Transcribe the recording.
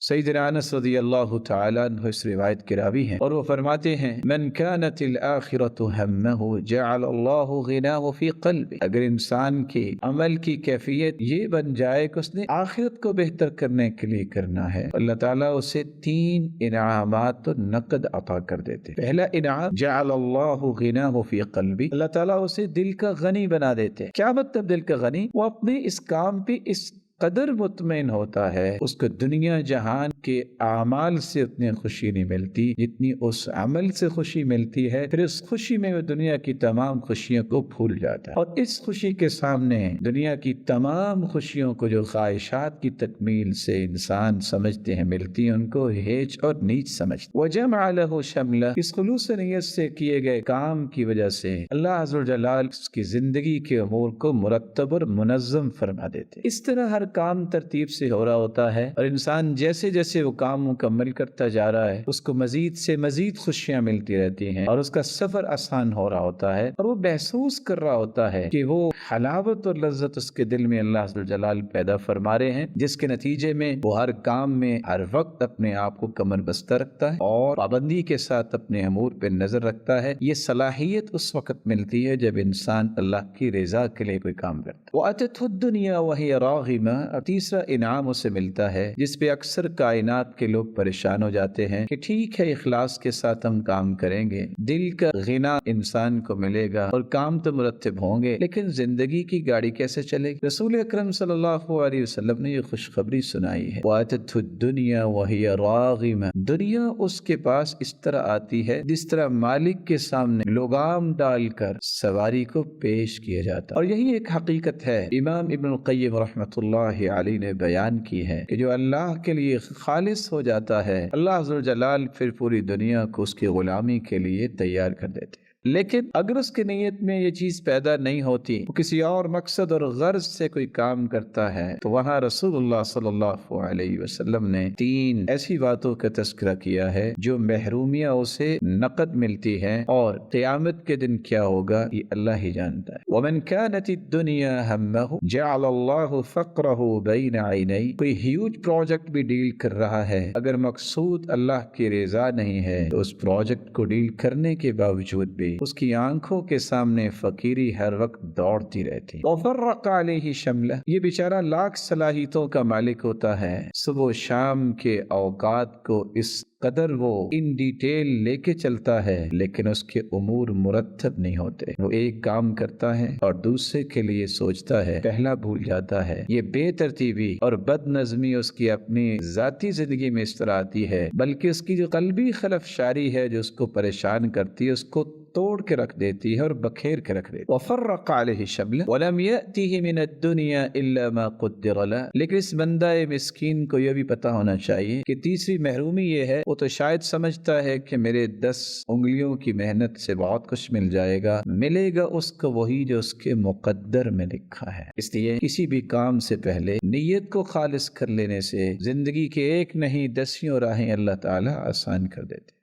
سیدنا انس رضی اللہ تعالیٰ عنہ اس روایت کے راوی ہیں اور وہ فرماتے ہیں من كانت الآخرۃ ہمہ جعل اللہ غناہ فی قلبہ، اگر انسان کی عمل کی کیفیت یہ بن جائے کہ اس نے آخرت کو بہتر کرنے کے لیے کرنا ہے، اللہ تعالیٰ اسے 3 انعامات تو نقد عطا کر دیتے۔ پہلا انعام جعل اللہ غناہ فی قلبہ، اللہ تعالیٰ اسے دل کا غنی بنا دیتے۔ کیا مطلب دل کا غنی؟ وہ اپنے اس کام پہ اس قدر مطمئن ہوتا ہے، اس کو دنیا جہان کے اعمال سے اتنی خوشی نہیں ملتی جتنی اس عمل سے خوشی ملتی ہے، پھر اس خوشی میں وہ دنیا کی تمام خوشیوں کو بھول جاتا ہے، اور اس خوشی کے سامنے دنیا کی تمام خوشیوں کو جو خواہشات کی تکمیل سے انسان سمجھتے ہیں ملتی ہیں، ان کو ہیچ اور نیچ سمجھتے۔ وجمع له شملہ، اس خلوص نیت سے کیے گئے کام کی وجہ سے اللہ عز و جل اس کی زندگی کے امور کو مرتب اور منظم فرما دیتے۔ اس طرح ہر کام ترتیب سے ہو رہا ہوتا ہے، اور انسان جیسے جیسے وہ کام مکمل کرتا جا رہا ہے اس کو مزید سے مزید خوشیاں ملتی رہتی ہیں، اور اس کا سفر آسان ہو رہا ہوتا ہے، اور وہ محسوس کر رہا ہوتا ہے کہ وہ حلاوت اور لذت اس کے دل میں اللہ عز و جلال پیدا فرما رہے ہیں، جس کے نتیجے میں وہ ہر کام میں ہر وقت اپنے آپ کو کمر بستہ رکھتا ہے اور پابندی کے ساتھ اپنے امور پہ نظر رکھتا ہے۔ یہ صلاحیت اس وقت ملتی ہے جب انسان اللہ کی رضا کے لیے کوئی کام کرتا ہے۔ وَأَتَتْهُ الدُّنْيَا وَهِيَ رَاغِمَةٌ، تیسرا انعام اسے ملتا ہے جس پہ اکثر کائنات کے لوگ پریشان ہو جاتے ہیں کہ ٹھیک ہے اخلاص کے ساتھ ہم کام کریں گے، دل کا غنا انسان کو ملے گا اور کام تو مرتب ہوں گے، لیکن زندگی کی گاڑی کیسے چلے گی؟ رسول اکرم صلی اللہ علیہ وسلم نے یہ خوشخبری سنائی ہے، وَأَتَتْهُ الدُّنْيَا وَهِيَ رَاغِمَةٌ، دنیا اس کے پاس اس طرح آتی ہے جس طرح مالک کے سامنے لگام ڈال کر سواری کو پیش کیا جاتا، اور یہی ایک حقیقت ہے امام ابن القیم رحمۃ اللہ علیہ نے بیان کی ہے کہ جو اللہ کے لیے خالص ہو جاتا ہے، اللہ عز و جلال پھر پوری دنیا کو اس کی غلامی کے لیے تیار کر دیتے ہیں۔ لیکن اگر اس کی نیت میں یہ چیز پیدا نہیں ہوتی، وہ کسی اور مقصد اور غرض سے کوئی کام کرتا ہے، تو وہاں رسول اللہ صلی اللہ علیہ وسلم نے 3 ایسی باتوں کا تذکرہ کیا ہے جو محرومیاں اسے نقد ملتی ہیں، اور قیامت کے دن کیا ہوگا یہ اللہ ہی جانتا ہے۔ وَمَنْ كَانَتِ الدُّنْيَا هَمَّهُ جَعَلَ اللَّهُ فَقْرَهُ بَيْنَ عَيْنَيْهِ، کوئی ہیوج پروجیکٹ بھی ڈیل کر رہا ہے، اگر مقصود اللہ کی رضا نہیں ہے تو اس پروجیکٹ کو ڈیل کرنے کے باوجود بھی اس کی آنکھوں کے سامنے فقیری ہر وقت دوڑتی رہتی۔ وَفَرَّقَ عَلَيْهِ شَمْلَهُ، یہ بیچارہ لاکھ صلاحیتوں کا مالک ہوتا ہے، صبح و شام کے اوقات کو اس قدر وہ ان ڈیٹیل لے کے چلتا ہے، لیکن اس کے امور مرتب نہیں ہوتے۔ وہ ایک کام کرتا ہے اور دوسرے کے لیے سوچتا ہے، پہلا بھول جاتا ہے۔ یہ بے ترتیبی اور بد نظمی اس کی اپنی ذاتی زندگی میں اس طرح آتی ہے، بلکہ اس کی جو قلبی خلفشاری ہے جو اس کو پریشان کرتی ہے، اس کو توڑ کے رکھ دیتی ہے اور بکھیر کے رکھ دیتی ہے۔ وَفَرَّقَ عَلَيْهِ شَمْلَهُ وَلَمْ يَأْتِهِ مِنَ الدُّنْيَا إِلَّا مَا قُدِّرَ لَهُ، لیکن اس بندہ مسکین کو یہ بھی پتا ہونا چاہیے کہ تیسری محرومی یہ ہے، وہ تو شاید سمجھتا ہے کہ میرے 10 انگلیوں کی محنت سے بہت کچھ مل جائے گا، ملے گا اس کو وہی جو اس کے مقدر میں لکھا ہے۔ اس لیے کسی بھی کام سے پہلے نیت کو خالص کر لینے سے زندگی کے ایک نہیں 10 راہیں اللہ تعالی آسان کر دیتے۔